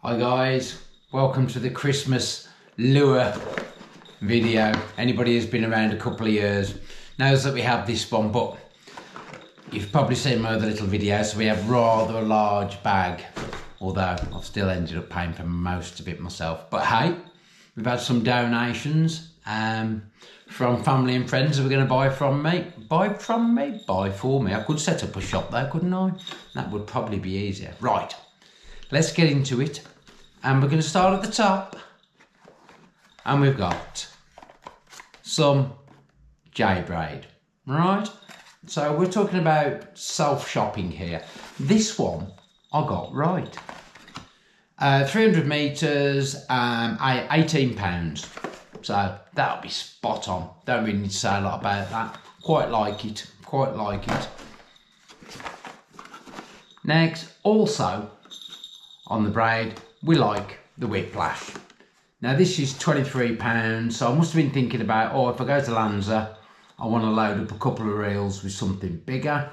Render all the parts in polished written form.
Hi guys, welcome to the Christmas lure video. Anybody who's been around a couple of years knows that we have this one, but you've probably seen my other little videos, so we have rather a large bag, although I've still ended up paying for most of it myself. But hey, we've had some donations from family and friends who are going to buy for me. I could set up a shop there, couldn't I? That would probably be easier. Right, let's get into it. And we're going to start at the top. And we've got some Braid, right? So we're talking about self-shopping here. This one I got right. 300 metres, £18. So that'll be spot on. Don't really need to say a lot about that. Quite like it. Next, also on the Braid, we like the Whiplash. Now this is £23, so I must have been thinking about, if I go to Lanza, I want to load up a couple of reels with something bigger.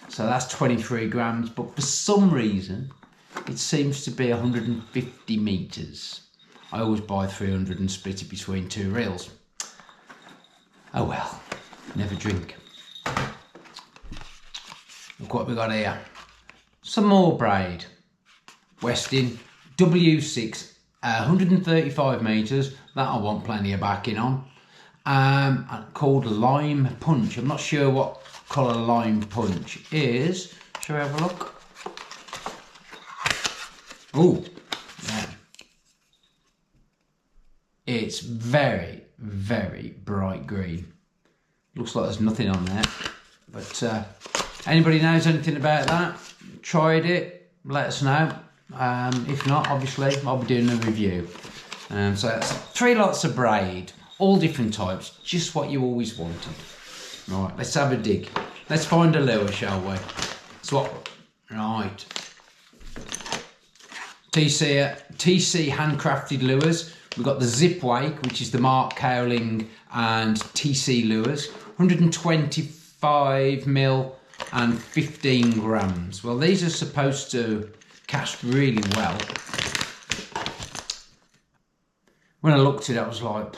So that's 23 grams, but for some reason, it seems to be 150 metres. I always buy 300 and split it between two reels. Oh well, never drink. Look what we got here. Some more Braid. Westin W6, 135 metres. That I want plenty of backing on. Called Lime Punch. I'm not sure what colour Lime Punch is. Shall we have a look? Oh, yeah. It's very, very bright green. Looks like there's nothing on there. But anybody knows anything about that? Tried it? Let us know. If not, obviously, I'll be doing a review. So that's 3 lots of Braid, all different types, just what you always wanted. Right, let's have a dig. Let's find a lure, shall we? Swap. Right. TC Handcrafted lures. We've got the Zip Wake, which is the Mark Cowling and TC lures. 125mm and 15 grams. Well, these are supposed to cast really well. When I looked at it, I was like,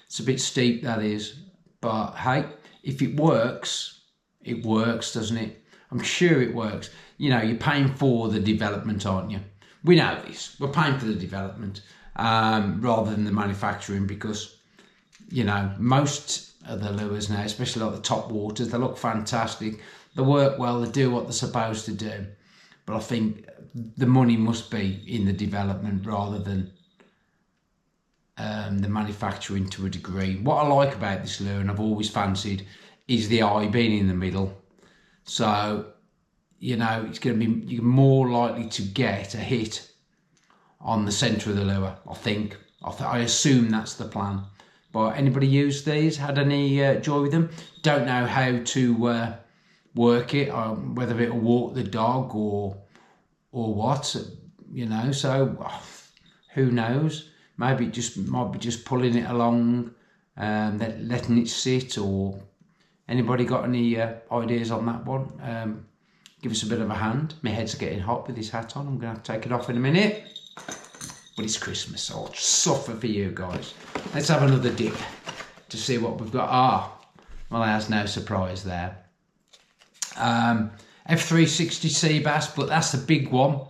it's a bit steep, that is. But hey, if it works, doesn't it? I'm sure it works. You know, you're paying for the development, aren't you? We know this. We're paying for the development rather than the manufacturing, because, you know, most of the lures now, especially like the Topwaters, they look fantastic. They work well. They do what they're supposed to do. But I think the money must be in the development rather than the manufacturing to a degree. What I like about this lure, and I've always fancied, is the eye being in the middle. So, you know, it's going to be, you're more likely to get a hit on the centre of the lure, I think. I assume that's the plan. But anybody use these? Had any joy with them? Don't know how to work it, whether it'll walk the dog or what, you know. So who knows? Maybe it might be just pulling it along, letting it sit. Or anybody got any ideas on that one? Give us a bit of a hand. My head's getting hot with this hat on. I'm going to have to take it off in a minute. But it's Christmas, so I'll suffer for you guys. Let's have another dip to see what we've got. Well, there's no surprise there. F360 sea bass, but that's the big one,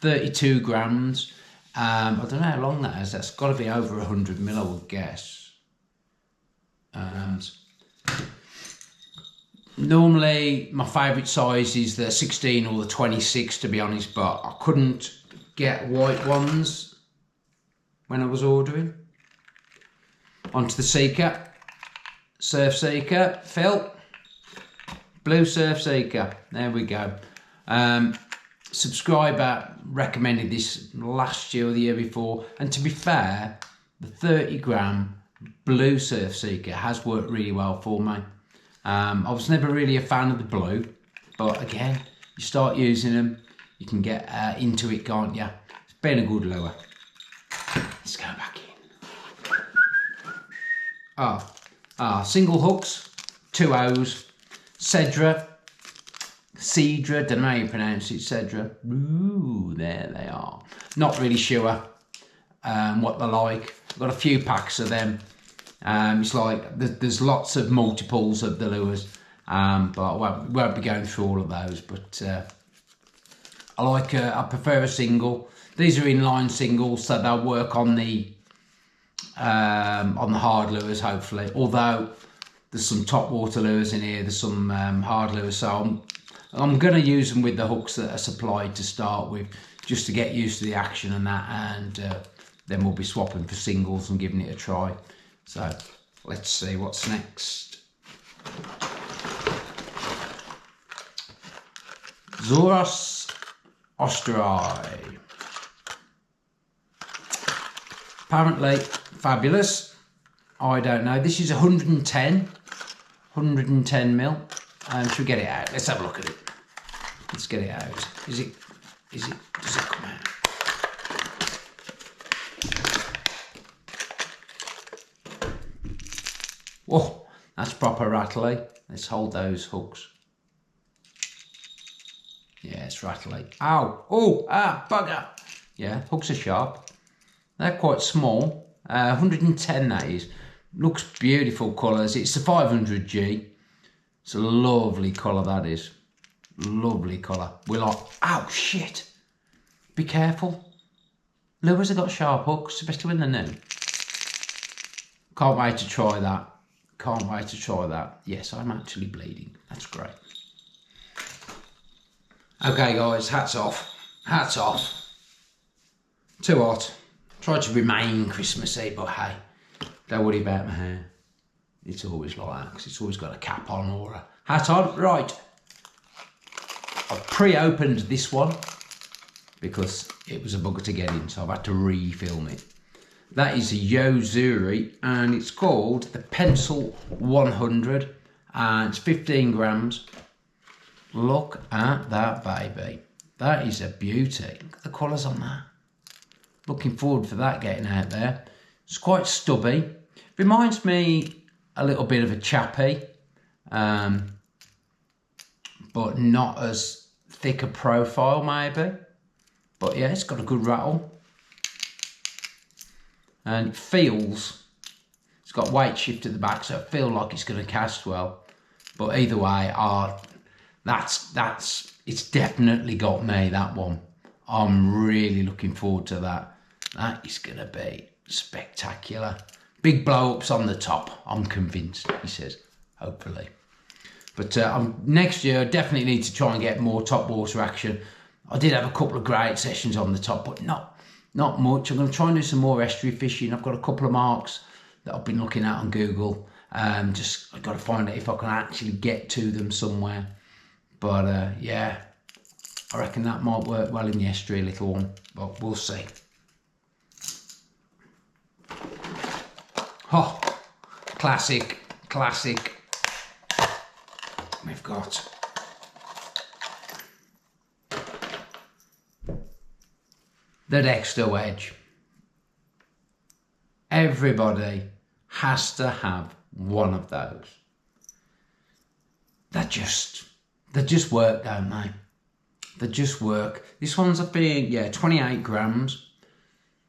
32 grams. I don't know how long that is. That's got to be over 100mm, I would guess. Normally, my favourite size is the 16 or the 26, to be honest, but I couldn't get white ones when I was ordering. Onto the Seeker, Surf Seeker, Phil. Blue Surf Seeker, there we go. Subscriber recommended this last year or the year before, and to be fair, the 30 gram Blue Surf Seeker has worked really well for me. I was never really a fan of the blue, but again, you start using them, you can get into it, can't you? It's been a good lure. Let's go back in. Single hooks, 2 O's, Cedra Cedra, don't know how you pronounce it, Cedra. Ooh, there they are. Not really sure what they're like. I've got a few packs of them. It's like there's lots of multiples of the lures, but I won't be going through all of those. But I prefer a single. These are inline singles, so they'll work on the hard lures hopefully. Although there's some Topwater lures in here, there's some hard lures, so I'm going to use them with the hooks that are supplied to start with, just to get used to the action and that, and then we'll be swapping for singles and giving it a try. So let's see what's next. Zoros Ostrai. Apparently fabulous. I don't know. This is 110 mil. Should we get it out? Let's have a look at it. Let's get it out. Does it come out? Whoa, that's proper rattly. Let's hold those hooks. Yeah, it's rattly. Ow! Oh! Ah! Bugger! Yeah, hooks are sharp. They're quite small. 110 that is. Looks beautiful colours. It's the 500G. It's a lovely colour that is. Lovely colour. We like... Ow! Shit! Be careful. Lures have got sharp hooks, especially when they're new. Can't wait to try that. Can't wait to try that. Yes, I'm actually bleeding. That's great. Okay guys, hats off. Hats off. Too hot. Tried to remain Christmassy, but hey, don't worry about my hair. It's always like that, because it's always got a cap on or a hat on. Right. I've pre-opened this one because it was a bugger to get in, so I've had to re-film it. That is a Yozuri, and it's called the Pencil 100, and it's 15 grams. Look at that baby. That is a beauty. Look at the colours on that. Looking forward for that getting out there. It's quite stubby. Reminds me a little bit of a Chappie, but not as thick a profile maybe. But yeah, it's got a good rattle. And it feels, it's got weight shift at the back, so it feels like it's going to cast well. But either way, it's definitely got me, that one. I'm really looking forward to that. That is going to be spectacular. Big blow-ups on the top, I'm convinced, he says, hopefully. But next year, I definitely need to try and get more Topwater action. I did have a couple of great sessions on the top, but not much. I'm going to try and do some more estuary fishing. I've got a couple of marks that I've been looking at on Google. Just I've got to find out if I can actually get to them somewhere. But yeah, I reckon that might work well in the estuary, little one. But we'll see. Oh, classic. We've got the Dexter wedge. Everybody has to have one of those. They just work, don't they? They just work. This one's a big, 28 grams.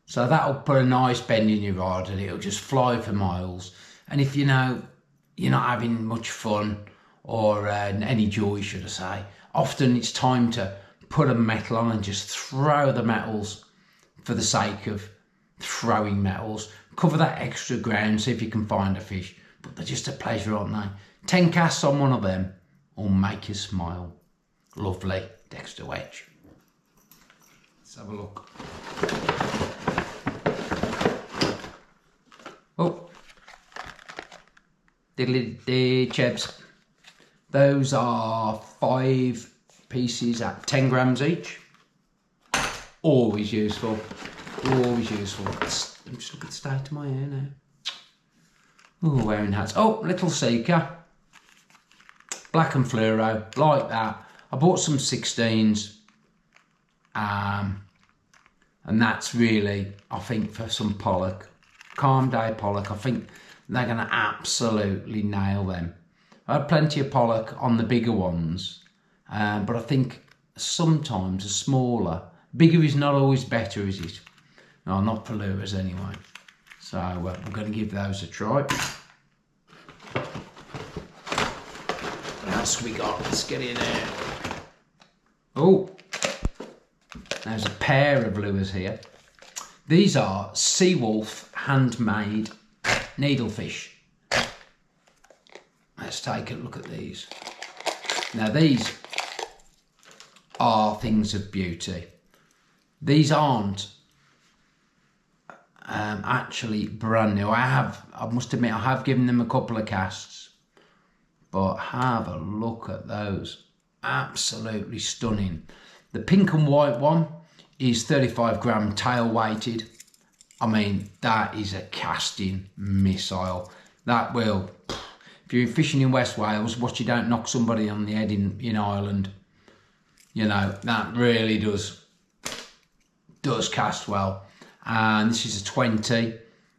So that'll put a nice bend in your rod and it'll just fly for miles. And if you know you're not having much fun or any joy, should I say, often it's time to put a metal on and just throw the metals for the sake of throwing metals. Cover that extra ground, see if you can find a fish. But they're just a pleasure, aren't they? 10 casts on one of them will make you smile. Lovely Dexter wedge. Let's have a look. Oh, diddly chebs. Those are 5 pieces at 10 grams each. Always useful. Always useful. I'm just looking at the state of my hair now. Oh, wearing hats. Oh, little seeker. Black and fluoro, like that. I bought some 16s. And that's really, I think, for some pollock. Calm day pollock, I think they're going to absolutely nail them. I had plenty of pollock on the bigger ones, but I think sometimes a smaller, bigger is not always better, is it? No, not for lures anyway. So we're going to give those a try. What else we got? Let's get in there. Oh, there's a pair of lures here. These are Seawolf handmade needlefish. Let's take a look at these. Now these are things of beauty. These aren't actually brand new. I must admit, I have given them a couple of casts, but have a look at those. Absolutely stunning. The pink and white one is 35 gram tail weighted. I mean, that is a casting missile. That will, if you're fishing in West Wales, watch you don't knock somebody on the head in Ireland. You know, that really does cast well. And this is a 20.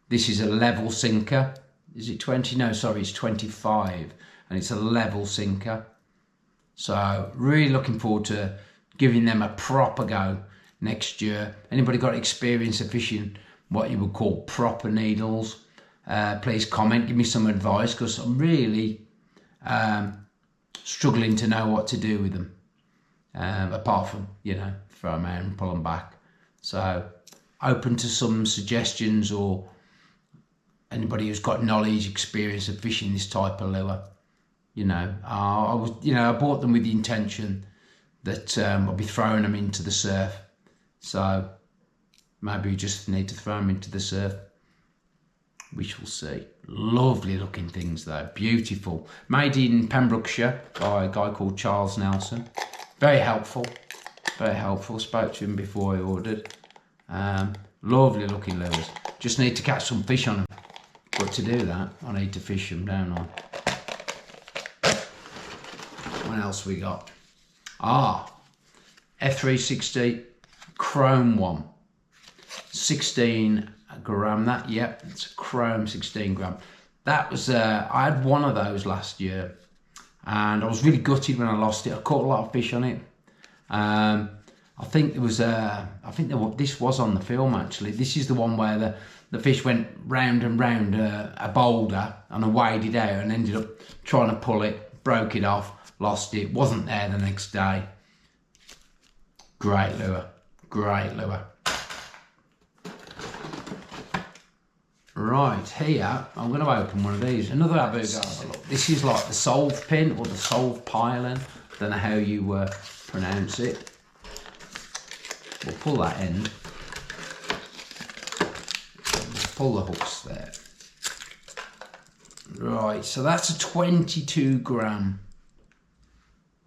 This is a level sinker. Is it 20? No, sorry, it's 25. And it's a level sinker. So really looking forward to giving them a proper go next year. Anybody got experience of fishing what you would call proper needles? Please comment, give me some advice, because I'm really struggling to know what to do with them. Apart from, you know, throw them out and pull them back. So open to some suggestions, or anybody who's got knowledge, experience of fishing this type of lure. You know, I bought them with the intention that I'll be throwing them into the surf. So maybe we just need to throw them into the surf. We shall see. Lovely looking things though, beautiful. Made in Pembrokeshire by a guy called Charles Nelson. Very helpful, very helpful. Spoke to him before I ordered. Lovely looking lures. Just need to catch some fish on them. But to do that, I need to fish them, don't I? What else we got? F360 chrome one. 16 gram, that, yep, it's a chrome 16 gram. That was, I had one of those last year and I was really gutted when I lost it. I caught a lot of fish on it. I think there was, this was on the film actually. This is the one where the fish went round and round a boulder and I waded out and ended up trying to pull it, broke it off, lost it, wasn't there the next day. Great lure, great lure. Right, here, I'm going to open one of these. Another Abu-Garda. Look, this is like the solve pin or the solve piling. I don't know how you pronounce it. We'll pull that end. Just pull the hooks there. Right, so that's a 22 gram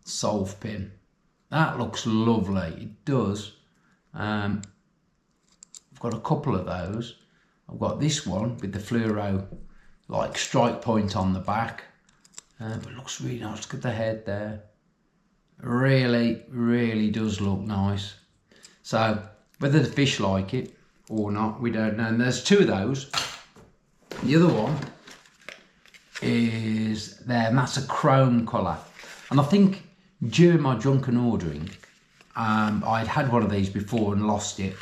solve pin. That looks lovely. It does. I've got a couple of those. I've got this one with the fluoro like strike point on the back, but it looks really nice. Look at the head there. Really, really does look nice. So whether the fish like it or not, we don't know. And there's two of those. The other one is there, and that's a chrome colour. And I think during my drunken ordering, I'd had one of these before and lost it.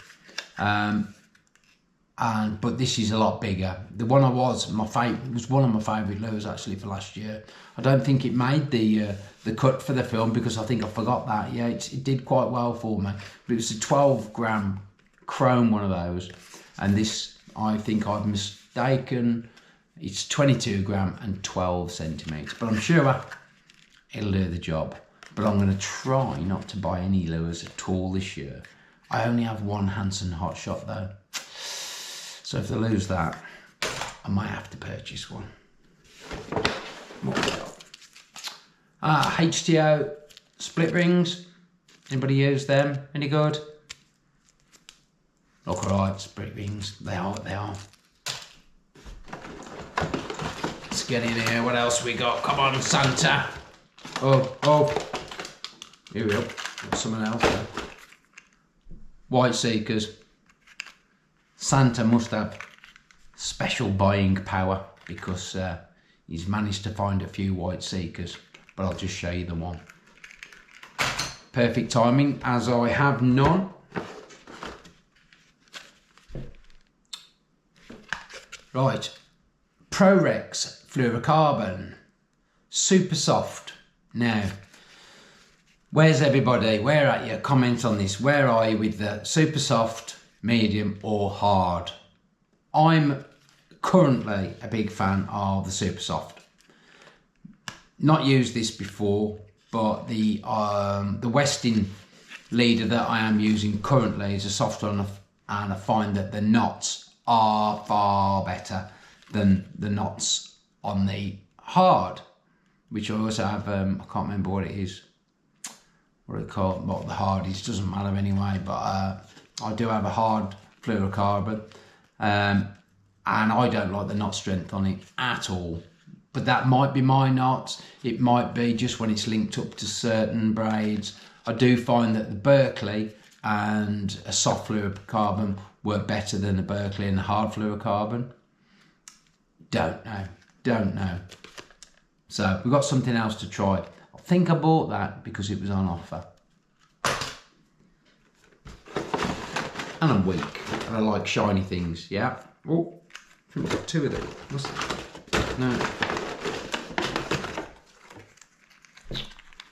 But this is a lot bigger. The one was one of my favourite lures actually for last year. I don't think it made the cut for the film because I think I forgot that. Yeah, it did quite well for me. But it was a 12 gram chrome one of those, and this I think I've mistaken. It's 22 gram and 12 centimetres. But I'm sure it'll do the job. But I'm going to try not to buy any lures at all this year. I only have one Hansen Hot Shot though. So if they lose that, I might have to purchase one. What we got? HTO split rings. Anybody use them? Any good? Look alright, split rings. They are what they are. Let's get in here. What else we got? Come on, Santa. Oh. Here we go. Got someone else there. White Seekers. Santa must have special buying power because he's managed to find a few White Seekers, but I'll just show you the one. perfect timing as I have none. Right, Prorex fluorocarbon, super soft. Now, where's everybody? Where are you? Comment on this. Where are you with the super soft, medium or hard? I'm currently a big fan of the super soft. Not used this before, but the Westin leader that I am using currently is a soft one, and I find that the knots are far better than the knots on the hard, which I also have. I can't remember what it is, what it called, what the hard is, doesn't matter anyway, but I do have a hard fluorocarbon, and I don't like the knot strength on it at all. But that might be my knots, it might be just when it's linked up to certain braids. I do find that the Berkeley and a soft fluorocarbon work better than the Berkeley and the hard fluorocarbon. Don't know. So we've got something else to try. I think I bought that because it was on offer. And I'm weak and I like shiny things, yeah. Oh, I've got two of them. What's that? No.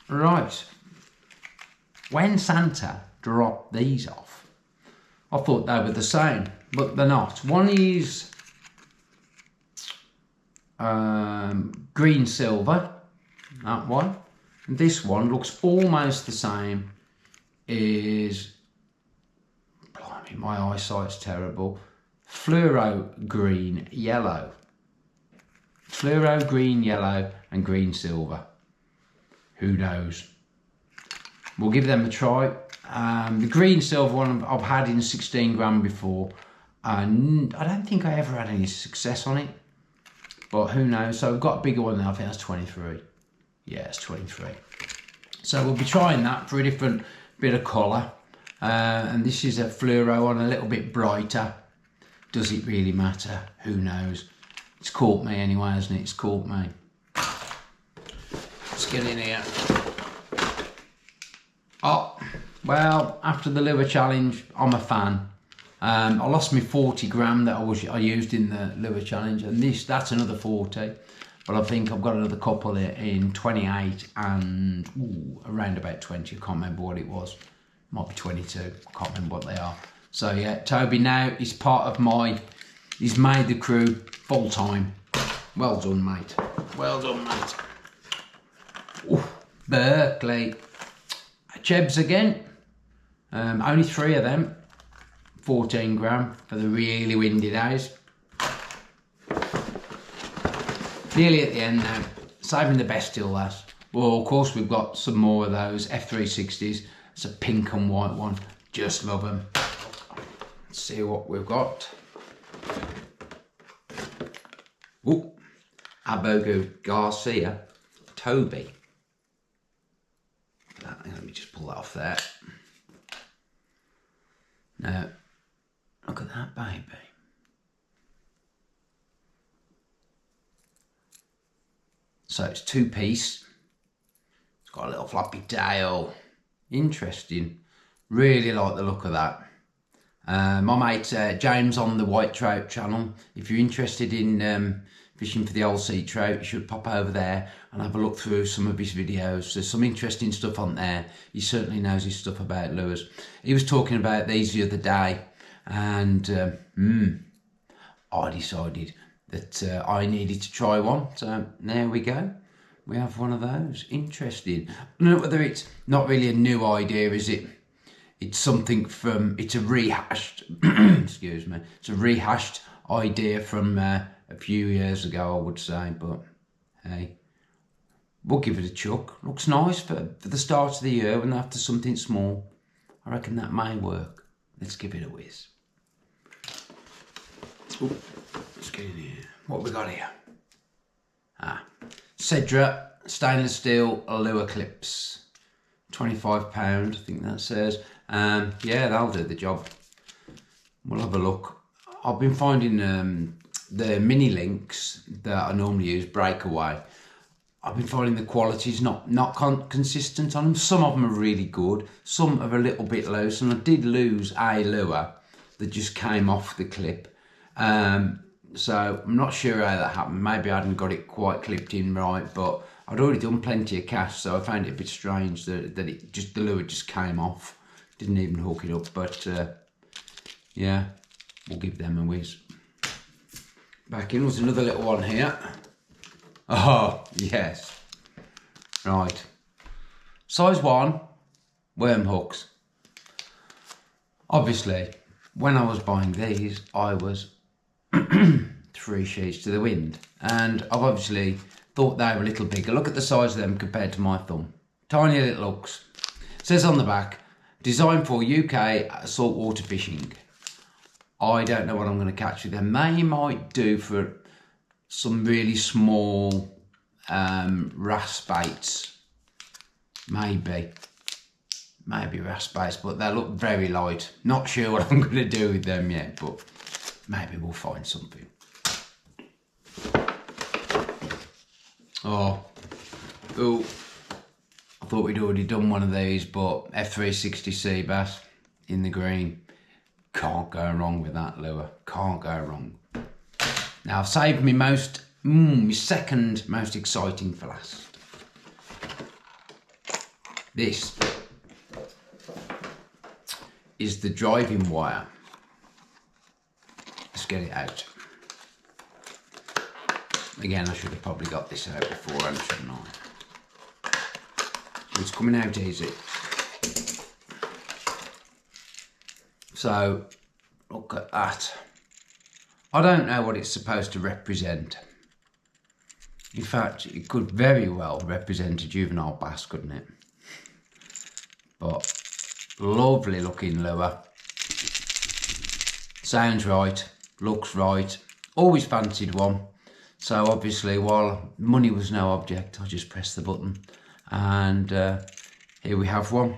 Right. When Santa dropped these off, I thought they were the same, but they're not. One is green silver, that one. And this one looks almost the same. Is, blimey, my eyesight's terrible. Fluoro green yellow. Fluoro green yellow and green silver. Who knows? We'll give them a try. The green silver one I've had in 16 gram before, and I don't think I ever had any success on it, but who knows. So we've got a bigger one now. I think that's 23. Yeah, it's 23. So we'll be trying that for a different bit of colour, and this is a fluoro one, a little bit brighter. Does it really matter? Who knows? It's caught me anyway, hasn't it? It's caught me. Let's get in here. Oh, well, after the lure challenge, I'm a fan. I lost my 40 gram that I used in the lure challenge, and that's another 40. But I think I've got another couple in 28 and around about 20. I can't remember what it was. Might be 22. I can't remember what they are. So yeah, Toby now is part of he's made the crew full time. Well done, mate. Well done, mate. Ooh, Berkeley. Chebs again. Only 3 of them. 14 gram for the really windy days. Nearly at the end now. Saving the best till last. Well, of course, we've got some more of those F360s. It's a pink and white one. Just love them. Let's see what we've got. Ooh, Abogo Garcia, Toby. Let me just pull that off there. Now, look at that baby. So it's 2-piece. It's got a little floppy tail. Interesting. Really like the look of that. My mate James on the White Trout channel, if you're interested in fishing for the old sea trout, you should pop over there and have a look through some of his videos. There's some interesting stuff on there. He certainly knows his stuff about lures. He was talking about these the other day, and I decided that I needed to try one. So there we go. We have one of those. Interesting. I don't know whether it's not really a new idea, is it? It's something from, it's a rehashed, excuse me, it's a rehashed idea from a few years ago, I would say, but hey, we'll give it a chuck. Looks nice for the start of the year and after something small. I reckon that may work. Let's give it a whiz. Ooh, let's get in here. What have we got here? Cedra stainless steel lure clips. £25, I think that says. Yeah, that'll do the job. We'll have a look. I've been finding the mini links that I normally use, breakaway. I've been finding the quality's not consistent on them. Some of them are really good, some are a little bit loose, and I did lose a lure that just came off the clip. So I'm not sure how that happened. Maybe I hadn't got it quite clipped in right, but I'd already done plenty of casts, so I found it a bit strange that the lure just came off. Didn't even hook it up, but yeah, we'll give them a whiz. Back in was another little one here. Oh, yes. Right. Size 1, worm hooks. Obviously, when I was buying these, I was 3 sheets to the wind. And I've obviously thought they were a little bigger. Look at the size of them compared to my thumb. Tiny little hooks. It says on the back, designed for UK saltwater fishing. I don't know what I'm going to catch with them. They might do for some really small wrasse baits. Maybe wrasse baits, but they look very light. Not sure what I'm going to do with them yet, but maybe we'll find something. Oh, I thought we'd already done one of these, but F360 sea bass in the green. Can't go wrong with that lure. Can't go wrong. Now I've saved me my second most exciting for last. This is the driving wire. Let's get it out. Again, I should have probably got this out beforehand, shouldn't I? It's coming out easy. So, look at that. I don't know what it's supposed to represent. In fact, it could very well represent a juvenile bass, couldn't it? But, lovely looking lure. Sounds right, looks right. Always fancied one. So obviously, while money was no object, I just pressed the button. And here we have one.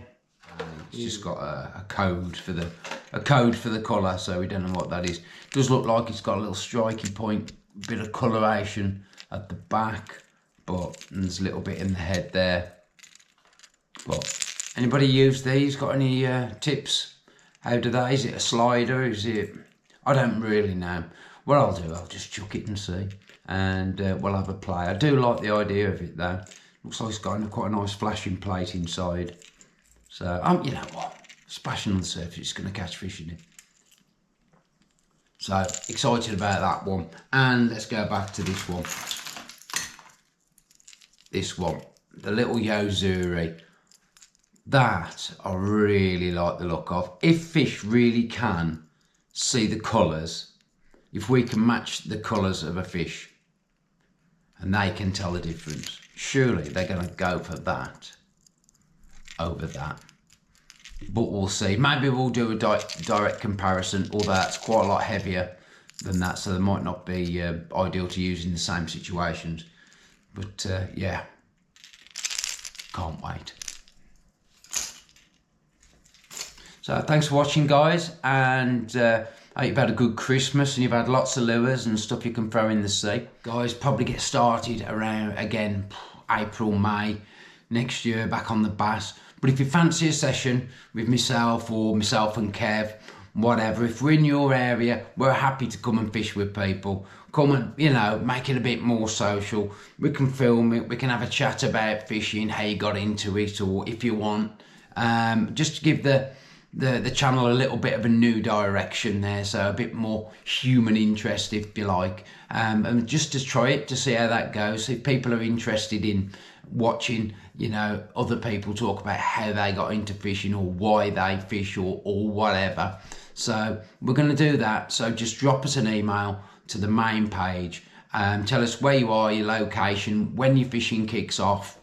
It's just got a code for the colour, so we don't know what that is. It does look like it's got a little striky point, bit of coloration at the back, but there's a little bit in the head there. But anybody use these? Got any tips? How do they? Is it a slider? Is it? I don't really know. What I'll do, I'll just chuck it and see, and we'll have a play. I do like the idea of it though. Looks like it's got quite a nice flashing plate inside. So, you know what? Splashing on the surface, it's going to catch fish in it. So, excited about that one. And let's go back to this one. This one. The little Yozuri. That I really like the look of. If fish really can see the colours, if we can match the colours of a fish and they can tell the difference, surely they're going to go for that over that. But we'll see. Maybe we'll do a direct comparison, although that's quite a lot heavier than that, so they might not be ideal to use in the same situations. But yeah, can't wait. So thanks for watching, guys, and I hope you've had a good Christmas and you've had lots of lures and stuff you can throw in the sea. Guys, probably get started around, again, April, May next year, back on the bass. But if you fancy a session with myself or myself and Kev, whatever, if we're in your area, we're happy to come and fish with people. Come and, you know, make it a bit more social. We can film it, we can have a chat about fishing, how you got into it, or if you want. Just to give the channel a little bit of a new direction there, so a bit more human interest, if you like, and just to try it to see how that goes. If people are interested in watching, you know, other people talk about how they got into fishing or why they fish or whatever, so we're going to do that. So just drop us an email to the main page, tell us where you are, your location, when your fishing kicks off,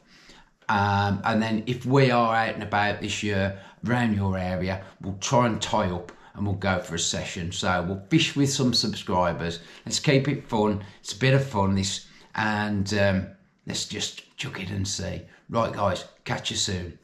and then if we are out and about this year around your area, we'll try and tie up and we'll go for a session. So we'll fish with some subscribers. Let's keep it fun. It's a bit of fun, this, and let's just chuck it and see. Right, guys, catch you soon.